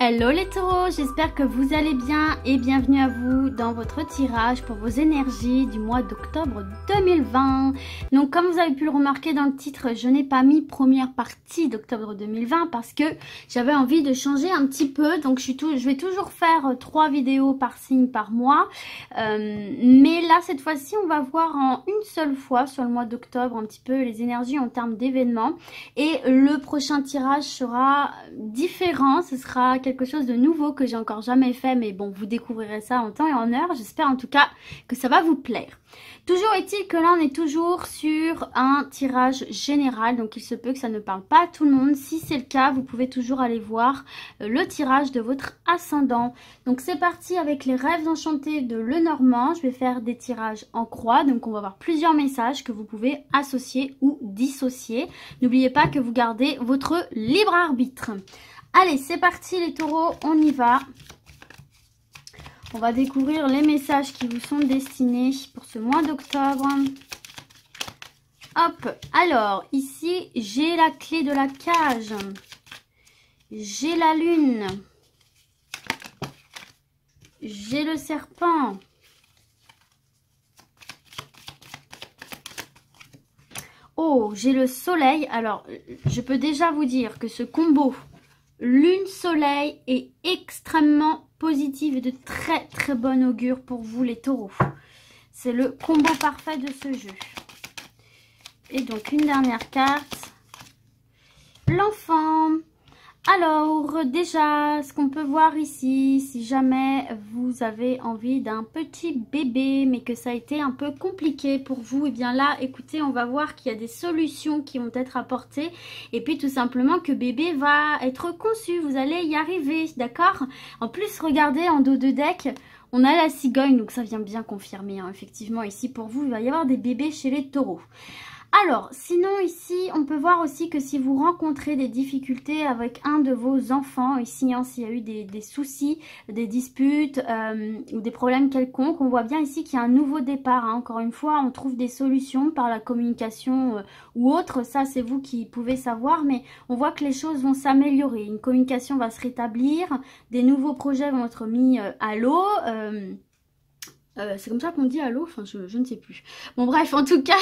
Hello les taureaux, j'espère que vous allez bien et bienvenue à vous dans votre tirage pour vos énergies du mois d'octobre 2020. Donc comme vous avez pu le remarquer dans le titre, je n'ai pas mis première partie d'octobre 2020 parce que j'avais envie de changer un petit peu. Donc je vais toujours faire 3 vidéos par signe par mois. Mais là cette fois-ci on va voir en une seule fois sur le mois d'octobre un petit peu les énergies en termes d'événements. Et le prochain tirage sera différent, ce sera quelque chose de nouveau que j'ai encore jamais fait, mais bon, vous découvrirez ça en temps et en heure. J'espère en tout cas que ça va vous plaire. Toujours est-il que là, on est toujours sur un tirage général, donc il se peut que ça ne parle pas à tout le monde. Si c'est le cas, vous pouvez toujours aller voir le tirage de votre ascendant. Donc c'est parti avec les rêves enchantés de Lenormand. Je vais faire des tirages en croix, donc on va avoir plusieurs messages que vous pouvez associer ou dissocier. N'oubliez pas que vous gardez votre libre arbitre. Allez, c'est parti les taureaux, on y va. On va découvrir les messages qui vous sont destinés pour ce mois d'octobre. Hop, alors ici j'ai la clé de la cage. J'ai la lune. J'ai le serpent. Oh, j'ai le soleil. Alors, je peux déjà vous dire que ce combo lune-soleil est extrêmement positif et de très très bon augure pour vous les taureaux. C'est le combo parfait de ce jeu. Et donc une dernière carte. L'enfant. Alors déjà, ce qu'on peut voir ici, si jamais vous avez envie d'un petit bébé, mais que ça a été un peu compliqué pour vous, et bien là, écoutez, on va voir qu'il y a des solutions qui vont être apportées. Et puis tout simplement que bébé va être conçu, vous allez y arriver, d'accord? En plus, regardez en dos de deck, on a la cigogne, donc ça vient bien confirmer, hein, effectivement, ici pour vous, il va y avoir des bébés chez les taureaux. Alors, sinon ici, on peut voir aussi que si vous rencontrez des difficultés avec un de vos enfants, ici, hein, s'il y a eu des soucis, des disputes ou des problèmes quelconques, on voit bien ici qu'il y a un nouveau départ. Hein. Encore une fois, on trouve des solutions par la communication ou autre. Ça, c'est vous qui pouvez savoir, mais on voit que les choses vont s'améliorer. Une communication va se rétablir, des nouveaux projets vont être mis à l'eau. C'est comme ça qu'on dit allô, enfin je ne sais plus. Bon bref, en tout cas,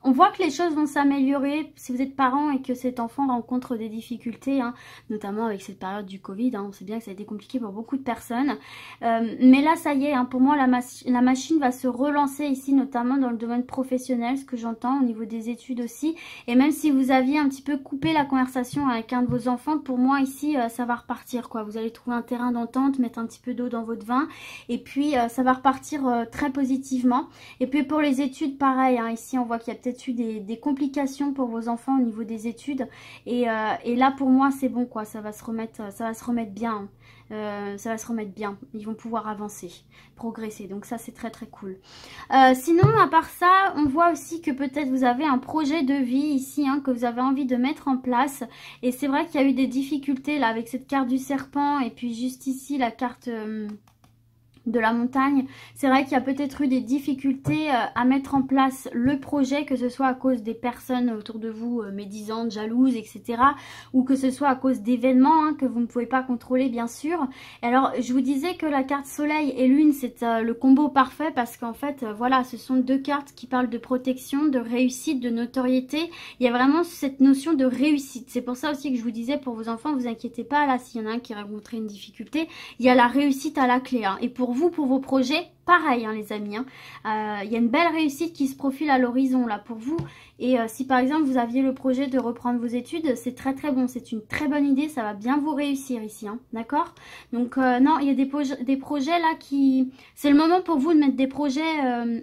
on voit que les choses vont s'améliorer si vous êtes parent et que cet enfant rencontre des difficultés, hein, notamment avec cette période du Covid. Hein, on sait bien que ça a été compliqué pour beaucoup de personnes. Mais là, ça y est, hein, pour moi, la machine va se relancer ici, notamment dans le domaine professionnel, ce que j'entends au niveau des études aussi. Et même si vous aviez un petit peu coupé la conversation avec un de vos enfants, pour moi ici, ça va repartir, quoi. Vous allez trouver un terrain d'entente, mettre un petit peu d'eau dans votre vin et puis ça va repartir très positivement. Et puis pour les études, pareil, hein, ici on voit qu'il y a peut-être eu des complications pour vos enfants au niveau des études et là pour moi c'est bon, quoi, ça va se remettre bien. Ça va se remettre bien, ils vont pouvoir avancer, progresser, donc ça c'est très très cool. Sinon à part ça, on voit aussi que peut-être vous avez un projet de vie ici, hein, que vous avez envie de mettre en place, et c'est vrai qu'il y a eu des difficultés là avec cette carte du serpent et puis juste ici la carte de la montagne. C'est vrai qu'il y a peut-être eu des difficultés à mettre en place le projet, que ce soit à cause des personnes autour de vous médisantes, jalouses, etc. ou que ce soit à cause d'événements, hein, que vous ne pouvez pas contrôler bien sûr. Et alors je vous disais que la carte soleil et lune c'est le combo parfait parce qu'en fait voilà, ce sont deux cartes qui parlent de protection, de réussite, de notoriété. Il y a vraiment cette notion de réussite. C'est pour ça aussi que je vous disais pour vos enfants, vous inquiétez pas, là s'il y en a un qui rencontrait une difficulté, il y a la réussite à la clé, hein. Et pour vous, pour vos projets, pareil, hein, les amis, hein. Il y a une belle réussite qui se profile à l'horizon là pour vous. Et si par exemple vous aviez le projet de reprendre vos études, c'est très très bon, c'est une très bonne idée, ça va bien vous réussir ici, hein, d'accord? Donc non, il y a des projets là qui... C'est le moment pour vous de mettre des projets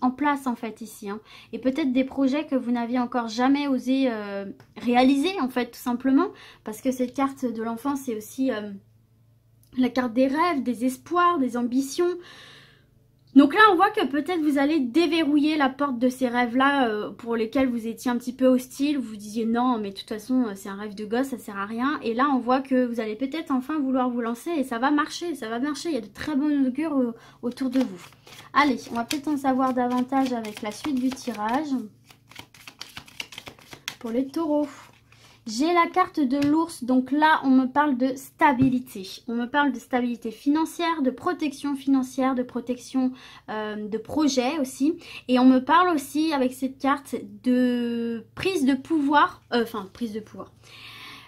en place en fait ici, hein. Et peut-être des projets que vous n'aviez encore jamais osé réaliser en fait, tout simplement. Parce que cette carte de l'enfant, c'est aussi... la carte des rêves, des espoirs, des ambitions. Donc là, on voit que peut-être vous allez déverrouiller la porte de ces rêves-là pour lesquels vous étiez un petit peu hostile. Vous vous disiez non, mais de toute façon, c'est un rêve de gosse, ça sert à rien. Et là, on voit que vous allez peut-être enfin vouloir vous lancer et ça va marcher, ça va marcher. Il y a de très bonnes augures autour de vous. Allez, on va peut-être en savoir davantage avec la suite du tirage. Pour les taureaux. J'ai la carte de l'ours, donc là on me parle de stabilité. On me parle de stabilité financière, de protection financière, de protection de projet aussi. Et on me parle aussi avec cette carte de prise de pouvoir, prise de pouvoir.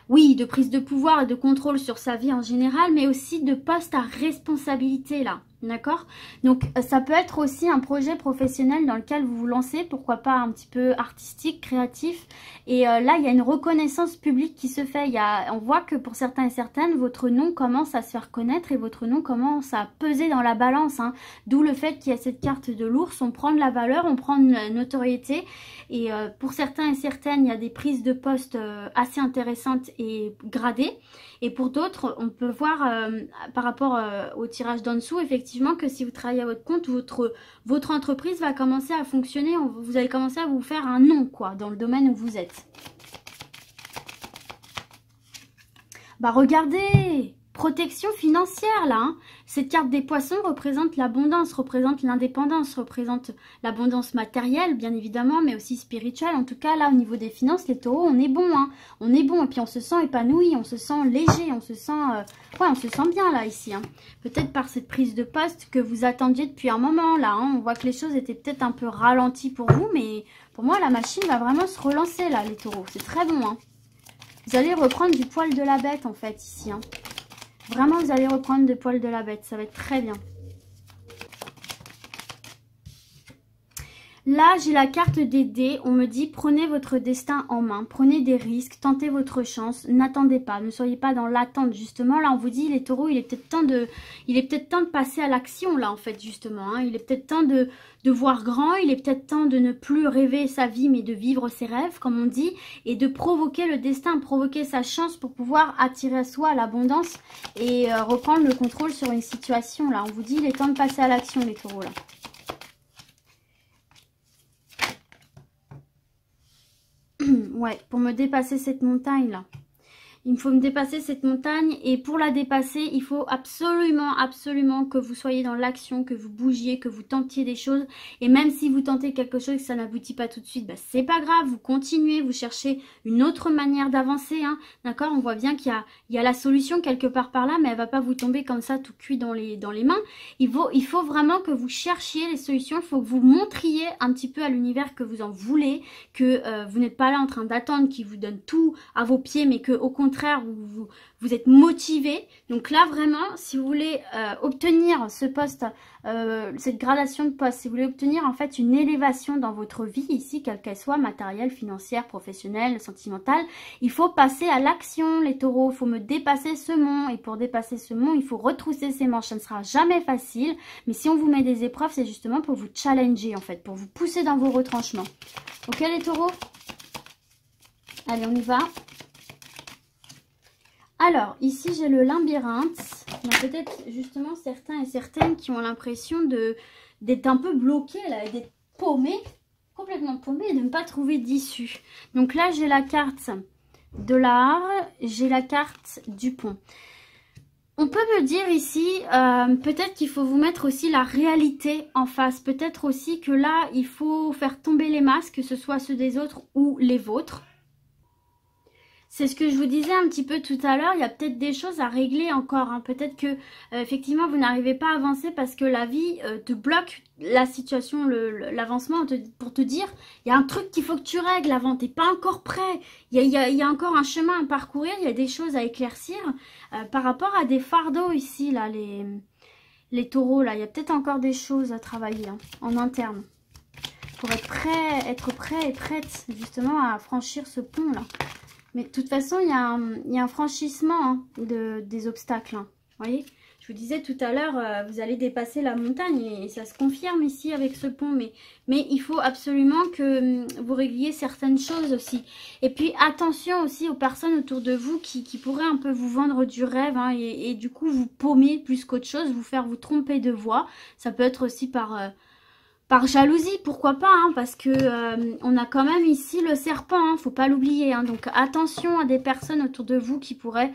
Oui, de prise de pouvoir et de contrôle sur sa vie en général, mais aussi de poste à responsabilité là. D'accord? Donc ça peut être aussi un projet professionnel dans lequel vous vous lancez, pourquoi pas un petit peu artistique, créatif. Et là, il y a une reconnaissance publique qui se fait. On voit que pour certains et certaines, votre nom commence à se faire connaître et votre nom commence à peser dans la balance. Hein. D'où le fait qu'il y a cette carte de l'ours, on prend de la valeur, on prend de la notoriété. Et pour certains et certaines, il y a des prises de poste assez intéressantes et gradées. Et pour d'autres, on peut voir par rapport au tirage d'en dessous, effectivement, que si vous travaillez à votre compte, votre entreprise va commencer à fonctionner. Vous allez commencer à vous faire un nom, quoi, dans le domaine où vous êtes. Bah regardez, protection financière là. Hein. Cette carte des poissons représente l'abondance, représente l'indépendance, représente l'abondance matérielle bien évidemment, mais aussi spirituelle. En tout cas là au niveau des finances, les taureaux, on est bon. Hein. On est bon et puis on se sent épanoui, on se sent léger, on se sent bien là ici. Hein. Peut-être par cette prise de poste que vous attendiez depuis un moment là. Hein. On voit que les choses étaient peut-être un peu ralenties pour vous, mais pour moi la machine va vraiment se relancer là les taureaux. C'est très bon. Hein. Vous allez reprendre du poil de la bête en fait ici. Hein. Vraiment, vous allez reprendre du poil de la bête. Ça va être très bien. Là, j'ai la carte des dés. On me dit, prenez votre destin en main. Prenez des risques. Tentez votre chance. N'attendez pas. Ne soyez pas dans l'attente, justement. Là, on vous dit, les taureaux, il est peut-être temps de passer à l'action, là, en fait, justement. Hein. Il est peut-être temps de voir grand. Il est peut-être temps de ne plus rêver sa vie, mais de vivre ses rêves, comme on dit. Et de provoquer le destin, provoquer sa chance pour pouvoir attirer à soi l'abondance et reprendre le contrôle sur une situation, là. On vous dit, il est temps de passer à l'action, les taureaux, là. Ouais, pour me dépasser cette montagne là. Il me faut me dépasser cette montagne et pour la dépasser, il faut absolument, absolument que vous soyez dans l'action, que vous bougiez, que vous tentiez des choses. Et même si vous tentez quelque chose et que ça n'aboutit pas tout de suite, bah, c'est pas grave, vous continuez, vous cherchez une autre manière d'avancer. Hein, d'accord? On voit bien qu'il y a la solution quelque part par là, mais elle va pas vous tomber comme ça tout cuit dans les mains. Il faut vraiment que vous cherchiez les solutions, il faut que vous montriez un petit peu à l'univers que vous en voulez, que vous n'êtes pas là en train d'attendre qu'il vous donne tout à vos pieds, mais que au contraire, vous êtes motivé. Donc là vraiment, si vous voulez obtenir ce poste, cette gradation de poste, si vous voulez obtenir en fait une élévation dans votre vie ici, quelle qu'elle soit, matérielle, financière, professionnelle, sentimentale, il faut passer à l'action les taureaux, il faut me dépasser ce mont et pour dépasser ce mont, il faut retrousser ses manches. Ça ne sera jamais facile, mais si on vous met des épreuves, c'est justement pour vous challenger en fait, pour vous pousser dans vos retranchements. Ok les taureaux? Allez, on y va. Alors, ici, j'ai le labyrinthe. Il y a peut-être justement certains et certaines qui ont l'impression d'être un peu bloqués, là, et d'être paumés, complètement paumés, et de ne pas trouver d'issue. Donc là, j'ai la carte de l'art, j'ai la carte du pont. On peut me dire ici, peut-être qu'il faut vous mettre aussi la réalité en face. Peut-être aussi que là, il faut faire tomber les masques, que ce soit ceux des autres ou les vôtres. C'est ce que je vous disais un petit peu tout à l'heure, il y a peut-être des choses à régler encore. Hein. Peut-être que effectivement vous n'arrivez pas à avancer parce que la vie te bloque la situation, l'avancement pour te dire il y a un truc qu'il faut que tu règles avant, tu n'es pas encore prêt. Il y a encore un chemin à parcourir, il y a des choses à éclaircir par rapport à des fardeaux ici, là, les taureaux. Là, il y a peut-être encore des choses à travailler hein, en interne pour être prêt et prête justement à franchir ce pont là. Mais de toute façon, il y a un franchissement hein, des obstacles. Hein. Vous voyez, je vous disais tout à l'heure, vous allez dépasser la montagne et ça se confirme ici avec ce pont. Mais il faut absolument que vous régliez certaines choses aussi. Et puis attention aussi aux personnes autour de vous qui pourraient un peu vous vendre du rêve hein, et du coup vous paumer plus qu'autre chose, vous faire vous tromper de voie. Ça peut être aussi par jalousie, pourquoi pas, hein, parce que on a quand même ici le serpent, hein, faut pas l'oublier. Hein, donc attention à des personnes autour de vous qui pourraient,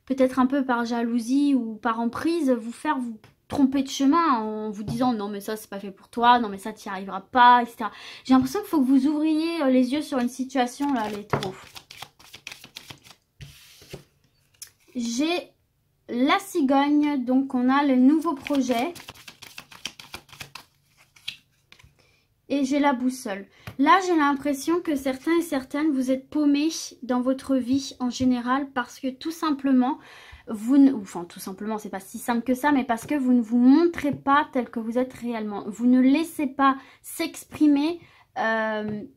peut-être un peu par jalousie ou par emprise, vous faire vous tromper de chemin en vous disant non mais ça c'est pas fait pour toi, non mais ça t'y arriveras pas, etc. J'ai l'impression qu'il faut que vous ouvriez les yeux sur une situation là, les taureaux. j'ai la cigogne, donc on a le nouveau projet. Et j'ai la boussole. Là, j'ai l'impression que certains et certaines, vous êtes paumés dans votre vie en général parce que tout simplement, enfin tout simplement, c'est pas si simple que ça, mais parce que vous ne vous montrez pas tel que vous êtes réellement. Vous ne laissez pas s'exprimer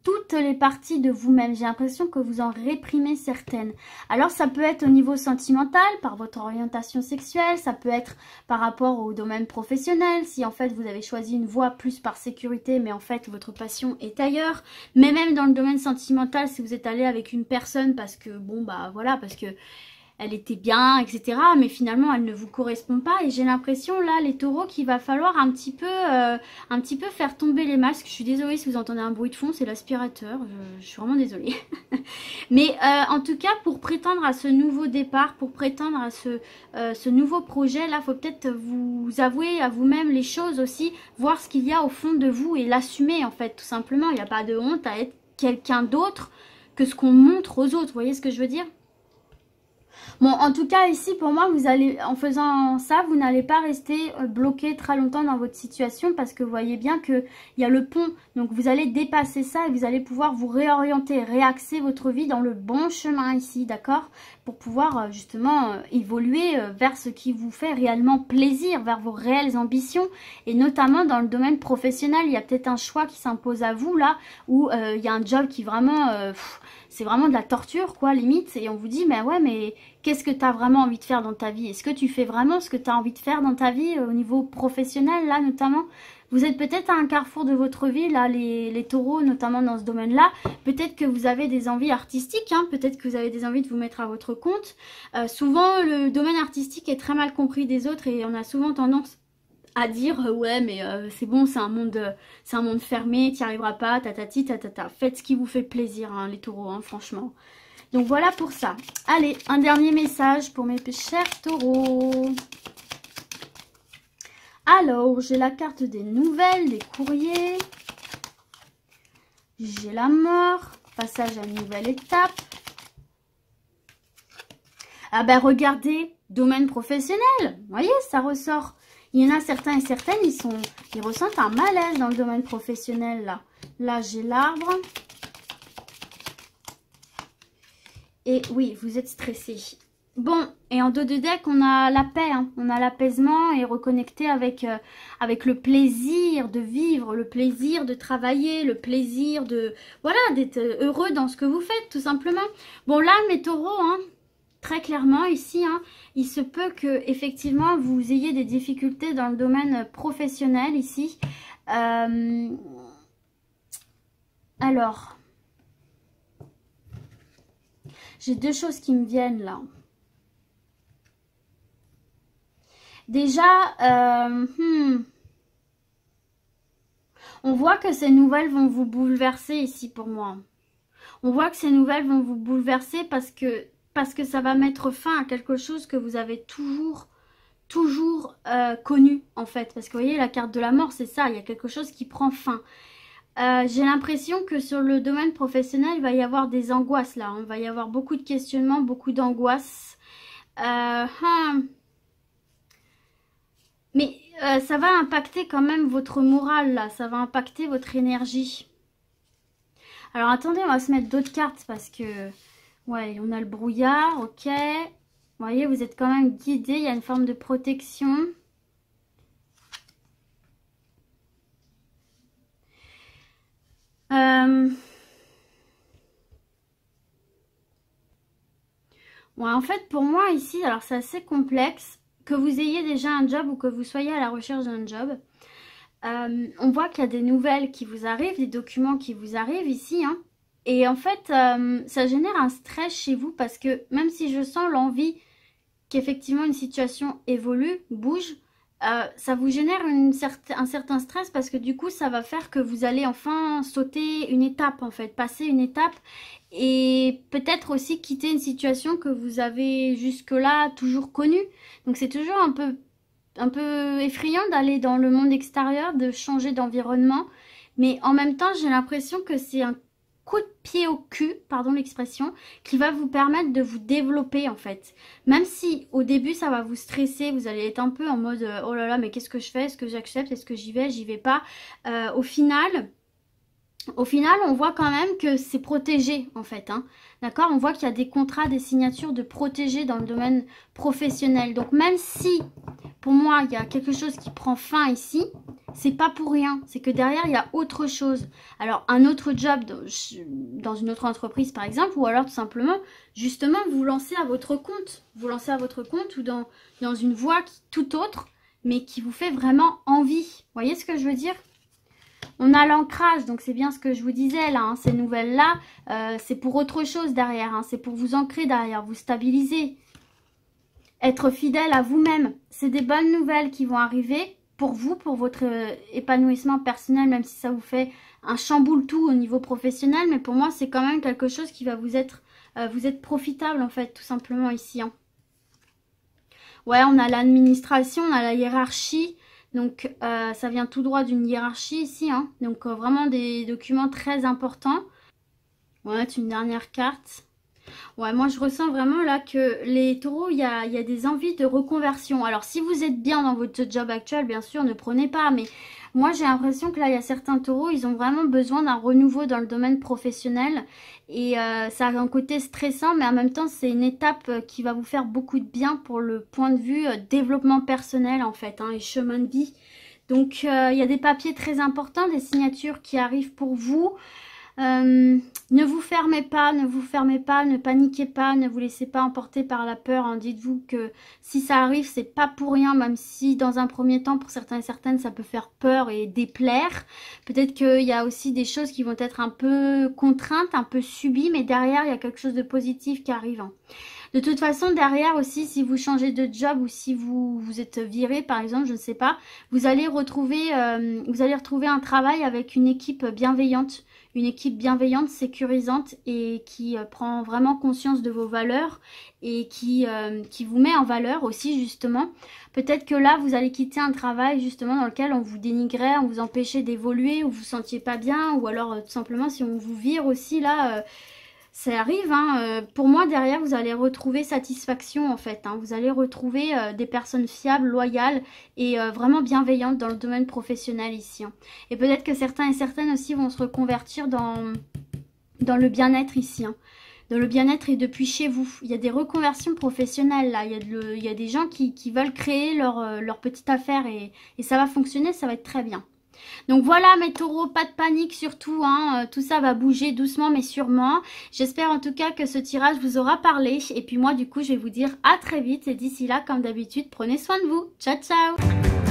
toutes les parties de vous-même. J'ai l'impression que vous en réprimez certaines. Alors ça peut être au niveau sentimental, par votre orientation sexuelle, ça peut être par rapport au domaine professionnel, si en fait vous avez choisi une voie plus par sécurité, mais en fait votre passion est ailleurs. Mais même dans le domaine sentimental, si vous êtes allé avec une personne parce que, bon bah voilà, parce que elle était bien, etc. Mais finalement, elle ne vous correspond pas. Et j'ai l'impression, là, les taureaux, qu'il va falloir un petit peu faire tomber les masques. Je suis désolée si vous entendez un bruit de fond, c'est l'aspirateur. Je suis vraiment désolée. Mais en tout cas, pour prétendre à ce nouveau départ, pour prétendre à ce nouveau projet, là, il faut peut-être vous avouer à vous-même les choses aussi, voir ce qu'il y a au fond de vous et l'assumer, en fait, tout simplement. Il n'y a pas de honte à être quelqu'un d'autre que ce qu'on montre aux autres. Vous voyez ce que je veux dire ? Bon, en tout cas, ici, pour moi, vous allez, en faisant ça, vous n'allez pas rester bloqué très longtemps dans votre situation parce que vous voyez bien qu'il y a le pont. Donc, vous allez dépasser ça et vous allez pouvoir vous réorienter, réaxer votre vie dans le bon chemin ici, d'accord? Pour pouvoir justement évoluer vers ce qui vous fait réellement plaisir, vers vos réelles ambitions. Et notamment dans le domaine professionnel, il y a peut-être un choix qui s'impose à vous là, où il y a un job qui vraiment... c'est vraiment de la torture, quoi, limite. Et on vous dit, mais ouais, mais qu'est-ce que tu as vraiment envie de faire dans ta vie? Est-ce que tu fais vraiment ce que tu as envie de faire dans ta vie, au niveau professionnel, là, notamment? Vous êtes peut-être à un carrefour de votre vie, là, les taureaux, notamment dans ce domaine-là. Peut-être que vous avez des envies artistiques, hein, peut-être que vous avez des envies de vous mettre à votre compte. Souvent, le domaine artistique est très mal compris des autres et on a souvent tendance à dire ouais mais c'est bon, c'est un monde fermé, t'y arriveras pas, tatati tatata. Faites ce qui vous fait plaisir, hein, les taureaux, hein, franchement. Donc voilà pour ça. Allez, un dernier message pour mes chers taureaux. Alors, j'ai la carte des nouvelles, des courriers. J'ai la mort, passage à une nouvelle étape. Ah ben regardez, domaine professionnel, vous voyez, ça ressort. Il y en a certains et certaines, ils ressentent un malaise dans le domaine professionnel, là. Là, j'ai l'arbre. Et oui, vous êtes stressé. Bon, et en dos de deck, on a la paix, hein. On a l'apaisement et reconnecter avec le plaisir de vivre, le plaisir de travailler, le plaisir de... Voilà, d'être heureux dans ce que vous faites, tout simplement. Bon, là, mes taureaux, hein, très clairement ici, hein, il se peut que effectivement vous ayez des difficultés dans le domaine professionnel ici. Alors, j'ai deux choses qui me viennent là. Déjà, on voit que ces nouvelles vont vous bouleverser ici pour moi. On voit que ces nouvelles vont vous bouleverser parce que ça va mettre fin à quelque chose que vous avez toujours connu en fait. Parce que vous voyez, la carte de la mort, c'est ça, il y a quelque chose qui prend fin. J'ai l'impression que sur le domaine professionnel, il va y avoir des angoisses là. Il va y avoir beaucoup de questionnements, beaucoup d'angoisses. Mais ça va impacter quand même votre morale là, ça va impacter votre énergie. Alors attendez, on va se mettre d'autres cartes parce que... Ouais, on a le brouillard, ok. Vous voyez, vous êtes quand même guidé, il y a une forme de protection. Ouais, en fait, pour moi ici, alors c'est assez complexe. Que vous ayez déjà un job ou que vous soyez à la recherche d'un job. On voit qu'il y a des nouvelles qui vous arrivent, des documents qui vous arrivent ici, hein. Et en fait, ça génère un stress chez vous parce que même si je sens l'envie qu'effectivement une situation évolue, bouge, ça vous génère un certain stress parce que du coup, ça va faire que vous allez enfin sauter une étape en fait, passer une étape et peut-être aussi quitter une situation que vous avez jusque-là toujours connue. Donc c'est toujours un peu effrayant d'aller dans le monde extérieur, de changer d'environnement. Mais en même temps, j'ai l'impression que c'est coup de pied au cul, pardon l'expression, qui va vous permettre de vous développer en fait. Même si au début ça va vous stresser, vous allez être un peu en mode oh là là mais qu'est-ce que je fais, est-ce que j'accepte, est-ce que j'y vais pas. Au final, on voit quand même que c'est protégé en fait, hein. D'accord? On voit qu'il y a des contrats, des signatures de protégés dans le domaine professionnel. Donc même si, pour moi, il y a quelque chose qui prend fin ici, c'est pas pour rien. C'est que derrière, il y a autre chose. Alors, un autre job dans une autre entreprise, par exemple, ou alors tout simplement, justement, vous lancez à votre compte. Vous lancez à votre compte ou dans une voie tout autre, mais qui vous fait vraiment envie. Vous voyez ce que je veux dire? On a l'ancrage, donc c'est bien ce que je vous disais là, hein, ces nouvelles-là, c'est pour autre chose derrière, hein, c'est pour vous ancrer derrière, vous stabiliser, être fidèle à vous-même. C'est des bonnes nouvelles qui vont arriver pour vous, pour votre épanouissement personnel, même si ça vous fait un chamboule tout au niveau professionnel, mais pour moi c'est quand même quelque chose qui va vous être profitable en fait, tout simplement ici. Hein. Ouais, on a l'administration, on a la hiérarchie. Donc, ça vient tout droit d'une hiérarchie ici. Hein. Donc, vraiment des documents très importants. Ouais, une dernière carte. Ouais, moi, je ressens vraiment là que les taureaux, il y a des envies de reconversion. Alors, si vous êtes bien dans votre job actuel, bien sûr, ne prenez pas. Mais moi, j'ai l'impression que là, il y a certains taureaux, ils ont vraiment besoin d'un renouveau dans le domaine professionnel. Et ça a un côté stressant, mais en même temps, c'est une étape qui va vous faire beaucoup de bien pour le point de vue développement personnel, en fait, hein, et chemin de vie. Donc, il y a des papiers très importants, des signatures qui arrivent pour vous. Ne vous fermez pas, ne paniquez pas, ne vous laissez pas emporter par la peur. Hein. Dites-vous que si ça arrive, c'est pas pour rien, même si dans un premier temps, pour certains et certaines, ça peut faire peur et déplaire. Peut-être qu'il y a aussi des choses qui vont être un peu contraintes, un peu subies, mais derrière, il y a quelque chose de positif qui arrive. Hein. De toute façon, derrière aussi, si vous changez de job ou si vous êtes viré, par exemple, je ne sais pas, vous allez retrouver un travail avec une équipe bienveillante. Une équipe bienveillante, sécurisante et qui prend vraiment conscience de vos valeurs et qui vous met en valeur aussi justement. Peut-être que là, vous allez quitter un travail justement dans lequel on vous dénigrait, on vous empêchait d'évoluer, ou vous vous sentiez pas bien, ou alors tout simplement si on vous vire aussi là... ça arrive, hein. Pour moi, derrière, vous allez retrouver satisfaction, en fait. Hein. Vous allez retrouver des personnes fiables, loyales et vraiment bienveillantes dans le domaine professionnel ici. Hein. Et peut-être que certains et certaines aussi vont se reconvertir dans le bien-être ici. Hein. Dans le bien-être et depuis chez vous. Il y a des reconversions professionnelles, là. Il y a des gens qui veulent créer leur petite affaire et ça va fonctionner, ça va être très bien. Donc voilà mes taureaux, pas de panique surtout, hein, tout ça va bouger doucement mais sûrement. J'espère en tout cas que ce tirage vous aura parlé. Et puis moi du coup je vais vous dire à très vite et d'ici là comme d'habitude prenez soin de vous. Ciao ciao.